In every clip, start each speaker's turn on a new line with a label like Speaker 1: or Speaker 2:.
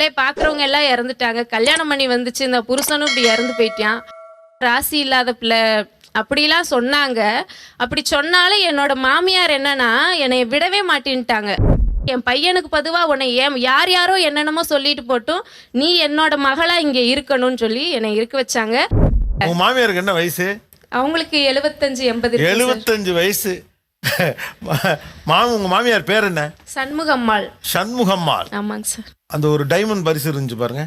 Speaker 1: பிள்ளைய பார்க்குறவங்க எல்லாம் இறந்துட்டாங்க, கல்யாணம் பண்ணி வந்துச்சு, இந்த புருஷனும் இப்படி இறந்து போயிட்டான், ராசி இல்லாத பிள்ளை அப்படிலாம் சொன்னாங்க. அப்படி சொன்னாலும் என்னோட மாமியார் என்னன்னா என்னை விடவே மாட்டேன்ட்டாங்க. என் பையனுக்கு பொதுவாக உன்னை யார் யாரோ என்னென்னமோ சொல்லிட்டு போட்டும் நீ என்னோட மகளா இங்கே இருக்கணும்னு சொல்லி என்னை இருக்க வச்சாங்க.
Speaker 2: உங்க மாமியாருக்கு என்ன வயசு?
Speaker 1: அவங்களுக்கு 75-80.
Speaker 2: 75 வயசு. உங்க மாமியார் பேர் என்ன?
Speaker 1: சண்முகம்மாள்.
Speaker 2: சண்முகம்மாள்.
Speaker 1: ஆமாங்க சார்.
Speaker 2: அந்த ஒரு டைமண்ட் பரிசு இருந்துச்சு பாருங்க,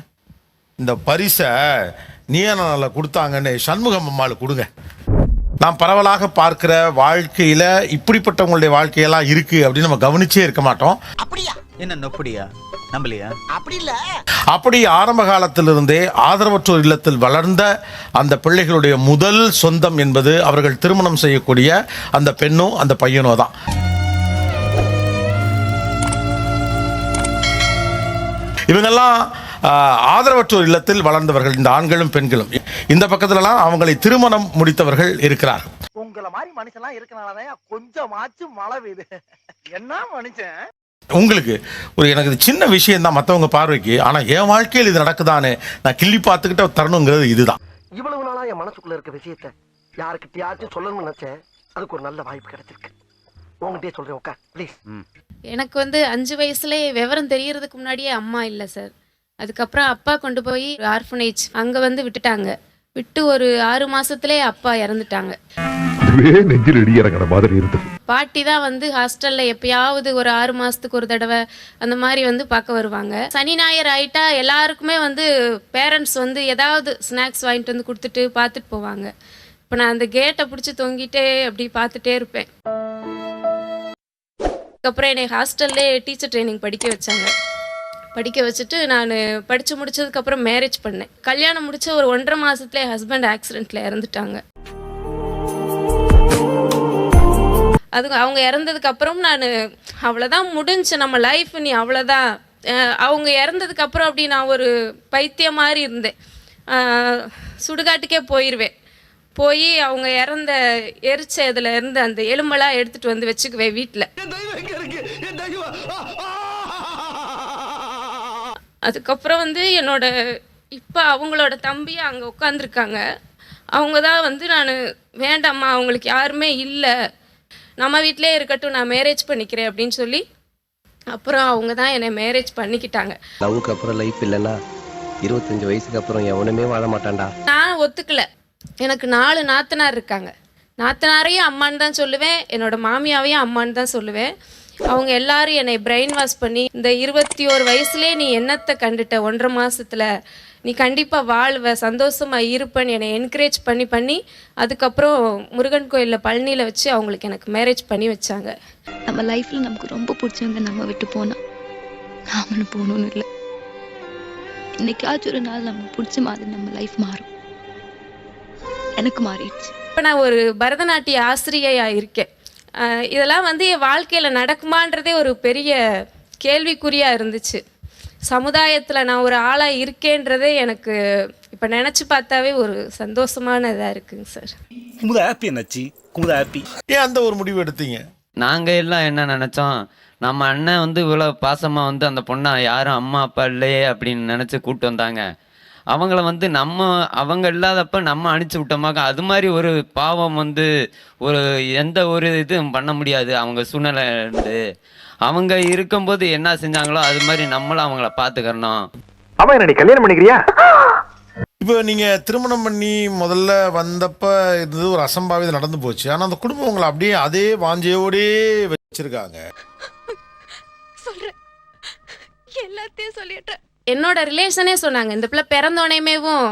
Speaker 2: இந்த பரிசை நீயானால கொடுத்தாங்கன்னு சண்முகம்மாளுக்கு கொடுங்க. நான் பரவலாக பார்க்கிற வாழ்க்கையில இப்படிப்பட்டவங்களுடைய வாழ்க்கையெல்லாம் இருக்கு அப்படின்னு நம்ம கவனிச்சே இருக்க மாட்டோம்.
Speaker 3: அப்படியா? என்ன நொப்படியா? நம்பலையா? அப்படி இல்ல.
Speaker 2: அப்படி ஆரம்ப காலத்திலிருந்தே ஆதரவற்றோர் இல்லத்தில் வளர்ந்த அந்த பிள்ளைகளுடைய முதல் சொந்தம் என்பது அவர்கள் திருமணம் செய்யக்கூடிய அந்த பெண்ணோ அந்த பையனோ தான். இவங்கெல்லாம் ஆதரவற்றோர் இல்லத்தில் வளர்ந்தவர்கள், இந்த ஆண்களும் பெண்களும். இந்த பக்கத்துலலாம் அவங்களை திருமணம் முடித்தவர்கள் இருக்கிறார்கள்.
Speaker 3: உங்களை மாதிரி மனுஷன்லாம் இருக்கனாலதான் கொஞ்சமாச்சும் மழை பெய்யுது. என்ன மனுஷன்
Speaker 2: உங்களுக்கு ஒரு எனக்கு இது சின்ன விஷயம் தான் மற்றவங்க பார்வைக்கு, ஆனால் என் வாழ்க்கையில் இது நடக்குதானே நான் கிள்ளி பார்த்துக்கிட்ட தரணுங்கிறது இதுதான்.
Speaker 3: இவ்வளவு நாளா என் மனசுக்குள்ள இருக்க விஷயத்த யாருக்கிட்டயாச்சும் சொல்லணும்னு நினைச்சேன். அதுக்கு ஒரு நல்ல வாய்ப்பு கிடைச்சிருக்கு. உங்ககிட்டயே சொல்றேன், உட்கார் ப்ளீஸ்.
Speaker 1: எனக்கு 5 வயசுலேயே விவரம் தெரியறதுக்கு முன்னாடியே அம்மா இல்லை சார். அதுக்கப்புறம் அப்பா கொண்டு போய் ஆர்ஃபனேஜ் அங்கே விட்டுட்டாங்க. விட்டு ஒரு 6 மாசத்துலேயே அப்பா இறந்துட்டாங்க. பாட்டி தான் ஹாஸ்டல்ல எப்பயாவது ஒரு 6 மாசத்துக்கு ஒரு தடவை அந்த மாதிரி பார்க்க வருவாங்க. சனி ஞாயிறு ஆயிட்டா எல்லாருக்குமே பேரண்ட்ஸ் ஏதாவது ஸ்நாக்ஸ் வாங்கிட்டு கொடுத்துட்டு பார்த்துட்டு போவாங்க. இப்போ நான் அந்த கேட்டை பிடிச்சி தொங்கிட்டே அப்படி பார்த்துட்டே இருப்பேன். அதுக்கப்புறம் என்னை ஹாஸ்டல்லே டீச்சர் ட்ரைனிங் படிக்க வச்சாங்க. படிக்க வச்சுட்டு நான் படித்து முடிச்சதுக்கப்புறம் மேரேஜ் பண்ணேன். கல்யாணம் முடிச்ச ஒரு 1.5 மாதத்துலேயே ஹஸ்பண்ட் ஆக்சிடெண்ட்டில் இறந்துட்டாங்க. அவங்க இறந்ததுக்கப்புறம் நான் அவ்வளோதான் முடிஞ்சு நம்ம லைஃப், நீ அவ்வளோதான். அவங்க இறந்ததுக்கப்புறம் அப்படி நான் ஒரு பைத்தியம் மாதிரி இருந்தேன். சுடுகாட்டுக்கே போயிடுவேன். போய் அவங்க இறந்த எரிச்ச இதில் இருந்து அந்த எலும்பெல்லாம் எடுத்துகிட்டு வச்சுக்குவேன் வீட்டில். அதுக்கப்புறம் என்னோட இப்போ அவங்களோட தம்பி அங்கே உட்காந்துருக்காங்க. அவங்க தான் நான் வேண்டாம்மா அவங்களுக்கு யாருமே இல்லை, நம்ம வீட்டிலே இருக்கட்டும், நான் மேரேஜ் பண்ணிக்கிறேன் அப்படின்னு சொல்லி அப்புறம் அவங்க தான் என்னை மேரேஜ் பண்ணிக்கிட்டாங்க.
Speaker 4: லவ்வுக்கு அப்புறம் லைஃப் இல்லைன்னா 25 வயசுக்கு அப்புறம் எவனுமே வாழ மாட்டான்டா.
Speaker 1: நான் ஒத்துக்கலை. எனக்கு 4 நாத்தனார் இருக்காங்க. நாத்தனாரையும் அம்மான்னு தான் சொல்லுவேன், என்னோட மாமியாவையும் அம்மான்னு தான் சொல்லுவேன். அவங்க எல்லாரும் என்னை பிரெயின் வாஷ் பண்ணி இந்த 21 வயசுலேயே நீ என்னத்தை கண்டுட்ட, 1.5 மாதத்தில் நீ கண்டிப்பாக வாழ்வ, சந்தோஷமாக இருப்பேன்னு என்னை என்கரேஜ் பண்ணி அதுக்கப்புறம் முருகன் கோயிலில் பழனியில் வச்சு அவங்களுக்கு எனக்கு மேரேஜ் பண்ணி வச்சாங்க.
Speaker 5: நம்ம லைஃப்பில் நமக்கு ரொம்ப பிடிச்சவங்க நம்ம விட்டு போனால் நாமளும் போகணும்னு இல்லை, இன்னைக்காச்சும் ஒரு நாள் நம்ம பிடிச்ச மாதிரி நம்ம லைஃப் மாறும். எனக்கு மாறிடுச்சு.
Speaker 1: இப்போ நான் ஒரு பரதநாட்டிய ஆசிரியையாக இருக்கேன். இதெல்லாம் என் வாழ்க்கையில் நடக்குமான்றதே ஒரு பெரிய கேள்விக்குறியாக இருந்துச்சு. சமுதாயத்தில் நான் ஒரு ஆளாக இருக்கேன்றதே எனக்கு இப்போ நினச்சி பார்த்தாவே ஒரு சந்தோஷமான இதாக இருக்குங்க சார்.
Speaker 2: ஏன் அந்த ஒரு முடிவு எடுத்தீங்க?
Speaker 6: நாங்கள் எல்லாம் என்ன நினச்சோம், நம்ம அண்ணன் இவ்வளோ பாசமாக அந்த பொண்ணை யாரும் அம்மா அப்பா இல்லையே அப்படின்னு நினச்சி கூப்பிட்டு வந்தாங்க. அவங்கள அவங்க இல்லாதப்ப நம்ம அனுப்பிச்சி விட்டோமாக்க அது மாதிரி ஒரு பாவம் ஒரு எந்த ஒரு இதுவும் பண்ண முடியாது. அவங்க சூழ்நிலை இருந்து அவங்க இருக்கும்போது என்ன செஞ்சாங்களோ அது மாதிரி நம்மளும் அவங்கள பார்த்துக்கறணும்.
Speaker 3: அவன் என்ன கல்யாணம் பண்ணிக்கிறியா?
Speaker 2: இப்போ நீங்கள் திருமணம் பண்ணி முதல்ல வந்தப்ப இருந்தது ஒரு அசம்பாவிதம் நடந்து போச்சு. ஆனால் அந்த குடும்பம் உங்களை அப்படியே அதே வாஞ்சையோடே வச்சிருக்காங்க.
Speaker 1: எல்லாத்தையும் சொல்லிட்டேன். என்னோட ரிலேஷனே சொன்னாங்க, இந்த பிள்ளை பிறந்தோடனேமேவும்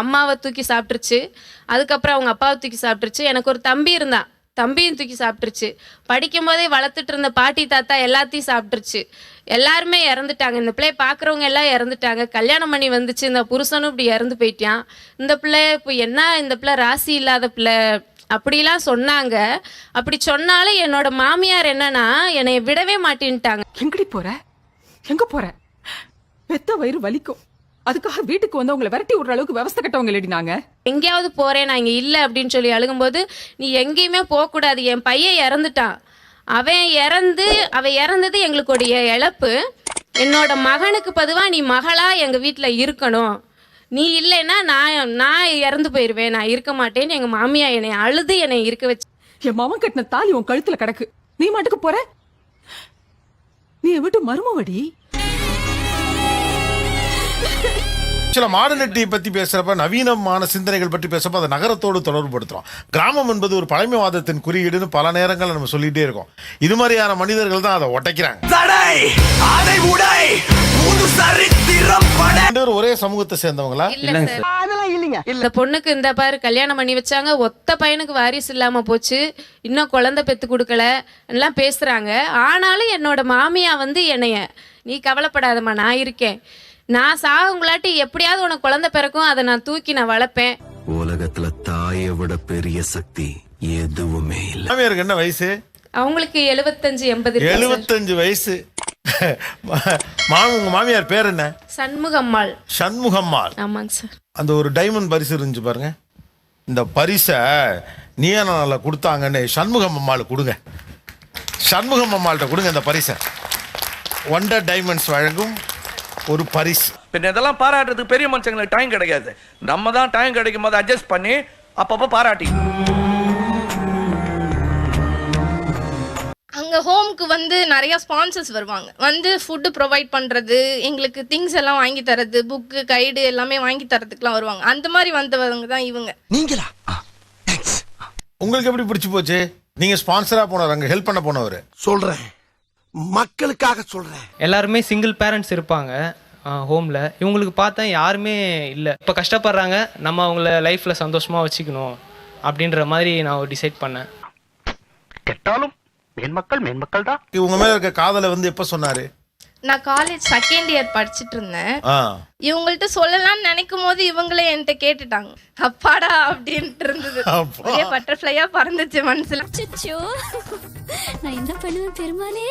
Speaker 1: அம்மாவை தூக்கி சாப்பிட்ருச்சு, அதுக்கப்புறம் அவங்க அப்பாவை தூக்கி சாப்பிட்ருச்சு. எனக்கு ஒரு தம்பி இருந்தான், தம்பியும் தூக்கி சாப்பிட்ருச்சு. படிக்கும் போதே வளர்த்துட்டு இருந்த பாட்டி தாத்தா எல்லாத்தையும் சாப்பிட்ருச்சு. எல்லாருமே இறந்துட்டாங்க. இந்த பிள்ளைய பார்க்குறவங்க எல்லாம் இறந்துட்டாங்க. கல்யாணம் பண்ணி வந்துச்சு, இந்த புருஷனும் இப்படி இறந்து போயிட்டான். இந்த பிள்ளைய இப்போ இந்த பிள்ளை ராசி இல்லாத பிள்ளை அப்படிலாம் சொன்னாங்க. அப்படி சொன்னாலும் என்னோட மாமியார் என்னன்னா என்னை விடவே மாட்டேன்ட்டாங்க.
Speaker 7: எங்கடி போற, எங்க போற, பெத்த வயிறு வலிக்கும், அதுக்காக வீட்டுக்கு அவங்களை விரட்டி விடுற அளவுக்கு விவசாய கட்டவங்க இல்லடினாங்க.
Speaker 1: எங்கேயாவது போறேன் நான் இங்க இல்லை அப்படின்னு சொல்லி அழுகும்போது, நீ எங்கேயுமே போகக்கூடாது, என் பையன் இறந்துட்டான், அவன் இறந்தது எங்களுடைய இழப்பு, என்னோட மகனுக்கு பதுவா நீ மகளா எங்க வீட்டுல இருக்கணும், நீ இல்லைன்னா நான் இறந்து போயிடுவேன், நான் இருக்க மாட்டேன்னு எங்க மாமியா என்னை அழுது என்னை இருக்க வச்சு.
Speaker 7: என் மவன் கட்டின தாலி உன் கழுத்துல கிடக்கு, நீ மாட்டுக்கு போற. நீ என் வீட்டு மருமவடி.
Speaker 2: சில மாடர்னிட்டியை பற்றி பேசுகிறப்ப, நவீனமான சிந்தனைகள் பற்றி பேசுகிறப்ப அதை நகரத்தோடு தொடர்புபடுத்துகிறோம். கிராமம் என்பது ஒரு பழமைவாதத்தின் குறியீடுன்னு பல நேரங்கள் நம்ம சொல்லிகிட்டே இருக்கோம். இது மாதிரியான மனிதர்கள் தான் அதை உடைக்கிறாங்க. ஒரே சமூகத்தை சேர்ந்தவங்களா?
Speaker 1: இல்ல சார், இந்த பொண்ணுக்கு இந்த பாரு கல்யாணம் பண்ணி வச்சாங்க, ஒத்த பையனுக்கு வாரிசு இல்லாம போச்சு, இன்னும் குழந்தை பெத்து கொடுக்கல எல்லாம் பேசுறாங்க. ஆனாலும் என்னோட மாமியா வந்து என்னைய, நீ கவலைப்படாதம்மா நான் இருக்கேன், நான் சாகுங்களாட்டி எப்படியாவது உனக்கு குழந்தை பிறக்கும், அதை நான் தூக்கி நான் வளர்ப்பேன்.
Speaker 8: உலகத்துல தாயை விட பெரிய சக்தி எதுவுமே இல்லை.
Speaker 2: மாமியாருக்கு என்ன வயசு?
Speaker 1: அவங்களுக்கு 75-80.
Speaker 2: 75 வயசு. உங்க மாமியார் பேர் என்ன?
Speaker 1: சண்முகம்மாள்.
Speaker 2: சண்முகம்மாள்.
Speaker 1: ஆமாங்க சார்.
Speaker 2: அந்த ஒரு டைமண்ட் பரிசு இருந்துச்சு பாருங்க, இந்த பரிசை நீயானால கொடுத்தாங்கன்னு சண்முகம் அம்மாளுக்கு கொடுங்க. சண்முகம் அம்மாள்கிட்ட கொடுங்க இந்த பரிசை. ஒண்டர் டைமண்ட்ஸ் வழங்கும் ஒரு பரிசு.
Speaker 9: பின்ன இதெல்லாம் பாராட்டுறதுக்கு பெரிய மனுஷங்களுக்கு டைம் கிடைக்காது. நம்ம தான் டைம் கிடைக்கும் போது அட்ஜஸ்ட் பண்ணி அப்பப்போ பாராட்டி.
Speaker 10: அங்கே ஹோம்க்கு வந்து நிறைய ஸ்பான்சர்ஸ் வருவாங்க, வந்து ஃபுட்டு ப்ரொவைட் பண்ணுறது, எங்களுக்கு திங்ஸ் எல்லாம் வாங்கி தரது, புக்கு கைடு எல்லாமே வாங்கி தரதுக்குலாம் வருவாங்க. அந்த மாதிரி வந்தவங்க தான் இவங்க.
Speaker 3: நீங்களா?
Speaker 2: உங்களுக்கு எப்படி பிடிச்சி போச்சு? நீங்க ஸ்பான்சரா போனவர், அங்க ஹெல்ப் பண்ண போனவர்.
Speaker 3: சொல்றேன், மக்களுக்காக சொல்றேன்.
Speaker 11: எல்லாருமே சிங்கிள் பேரண்ட்ஸ் இருப்பாங்க ஹோமில். இவங்களுக்கு பார்த்தா யாருமே இல்லை. இப்போ கஷ்டப்படுறாங்க, நம்ம அவங்கள லைஃப்பில் சந்தோஷமாக வச்சுக்கணும் அப்படின்ற மாதிரி நான் டிசைட் பண்ணேன்.
Speaker 3: கெட்டாலும் மேன்மக்கள் தான்.
Speaker 2: உங்க மேல இருக்க காதலை வந்து எப்ப சொன்னாரு?
Speaker 10: நான் காலேஜ் செகண்ட் இயர் படிச்சுட்டு இருந்தேன். இவங்கள்ட்ட சொல்லலாம்னு நினைக்கும் போது இவங்களே என்கிட்ட கேட்டுட்டாங்க. அப்பாடா அப்படின்ட்டு இருந்தது. ஒரே பட்டர்ஃப்ளையா பறந்துச்சு மனசுல.
Speaker 5: நான் என்ன பண்ணுவேன் பெருமானே,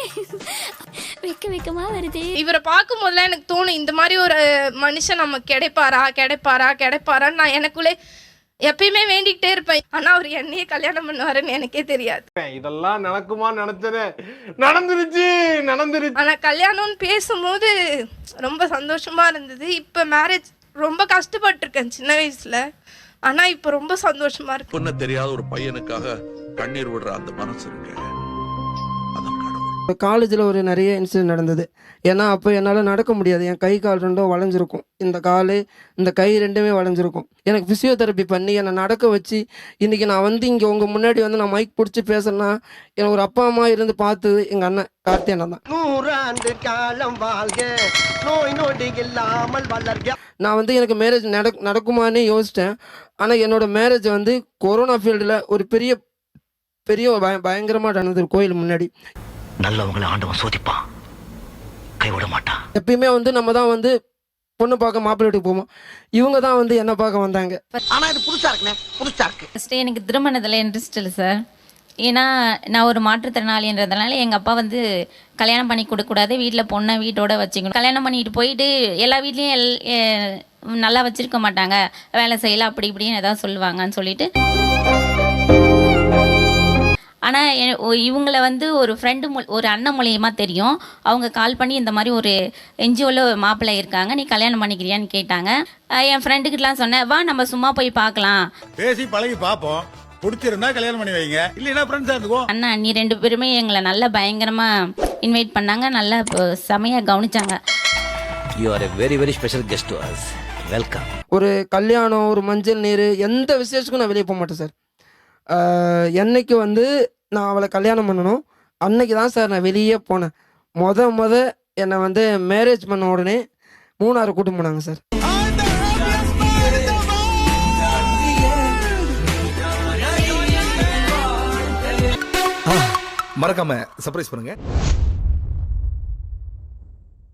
Speaker 5: வெக்கமா வருதே.
Speaker 10: இவரை பார்க்கும் போதுலாம் எனக்கு தோணும், இந்த மாதிரி ஒரு மனுஷன் நம்ம கிடைப்பாரான்னு நான் எனக்குள்ளே எப்பயுமே வேண்டிக்கிட்டே இருப்பேன். ஆனா அவர் என்னையே கல்யாணம் பண்ணுவாருன்னு எனக்கே தெரியாது.
Speaker 12: இதெல்லாம் நடக்குமா? நடந்துருச்சு.
Speaker 10: ஆனா கல்யாணம்னு பேசும்போது ரொம்ப சந்தோஷமா இருந்தது. இப்ப மேரேஜ் ரொம்ப கஷ்டப்பட்டிருக்கேன் சின்ன வயசுல, ஆனா இப்ப ரொம்ப சந்தோஷமா இருக்கு.
Speaker 8: பொண்ணு தெரியாத ஒரு பையனுக்காக கண்ணீர் விடுற அந்த மனசு இருக்கு.
Speaker 13: காலேஜில் ஒரு நிறைய இன்சிடென்ட் நடந்தது. ஏன்னா அப்போ என்னால் நடக்க முடியாது, என் கை கால் ரெண்டும் வளைஞ்சிருக்கும், இந்த கை ரெண்டுமே வளைஞ்சிருக்கும். எனக்கு ஃபிசியோதெரப்பி பண்ணி என்னை நடக்க வச்சு இன்றைக்கி நான் வந்து இங்கே உங்கள் முன்னாடி வந்து நான் மைக் பிடிச்சி பேசுறேன்னா எனக்கு ஒரு அப்பா அம்மா இருந்து பார்த்தது எங்கள் அண்ணன் கார்த்தி அண்ணன் தான்.
Speaker 3: 100 ஆண்டு காலம் வாழ்க, நோய் நொடி இல்லாமல் வளர்க.
Speaker 13: நான் வந்து எனக்கு மேரேஜ் நடக்குமான்னு யோசித்தேன். ஆனால் என்னோட மேரேஜ் வந்து கொரோனா ஃபீல்டில் ஒரு பெரிய பயங்கரமாக நடந்தது. கோயில் முன்னாடி
Speaker 3: நல்லவங்களை ஆண்டவன் சோதிப்பான், கைவிட மாட்டான்.
Speaker 13: எப்பயுமே வந்து நம்ம தான் வந்து பொண்ணு பார்க்க மாப்பிள்ளை வீட்டுக்கு போவோம், இவங்க தான் வந்து என்ன பார்க்க வந்தாங்க.
Speaker 3: ஆனா இது புதுசா இருக்கு.
Speaker 5: ஃபர்ஸ்ட் எனக்கு திருமணத்தில் இன்ட்ரெஸ்ட் இல்லை சார். ஏன்னா நான் ஒரு மாற்றுத்திறனாளின்றதுனால எங்கள் அப்பா வந்து கல்யாணம் பண்ணி கொடுக்கக்கூடாது, வீட்டில் பொண்ணை வீட்டோட வச்சுக்கணும். கல்யாணம் பண்ணிட்டு போயிட்டு எல்லா வீட்லேயும் நல்லா வச்சுருக்க மாட்டாங்க, வேலை செய்யலாம் அப்படி இப்படின்னு எதாவது சொல்லுவாங்கன்னு சொல்லிட்டு. ஆனால் இவங்கள வந்து ஒரு ஃப்ரெண்டு ஒரு அண்ணன் மூலியமாக தெரியும். அவங்க கால் பண்ணி இந்த மாதிரி ஒரு என்ஜிஓவில் மாப்பிள்ளை இருக்காங்க, நீ கல்யாணம் பண்ணிக்கிறியான்னு கேட்டாங்க. என் ஃப்ரெண்டுக்கிட்டலாம் சொன்னேன், வா நம்ம சும்மா போய் பார்க்கலாம்,
Speaker 12: பேசி பழகி பார்ப்போம், பிடிச்சிருந்தா கல்யாணம் பண்ணி வைங்க, இல்லைன்னா ஃப்ரெண்ட்ஸாக இருந்துக்குவோம்.
Speaker 5: அண்ணா நீ 2 பேருமே எங்களை நல்லா பயங்கரமாக இன்வைட் பண்ணாங்க, நல்லா செமையாக கவனிச்சாங்க.
Speaker 4: You are a very very special guest to us. Welcome.
Speaker 13: ஒரு கல்யாணம், ஒரு மஞ்சள் நீர், எந்த விசேஷத்துக்கும் நான் வெளியே போக மாட்டேன் சார். என்னைக்கு வந்து நான் அவளை கல்யாணம் பண்ணணும் அன்னைக்கு தான் சார் நான் வெளியே போனேன். முத என்னை வந்து மேரேஜ் பண்ண உடனே மூணாறு கூட்டு போனாங்க சார்.
Speaker 12: மறக்காம சர்ப்ரைஸ் பண்ணுங்க.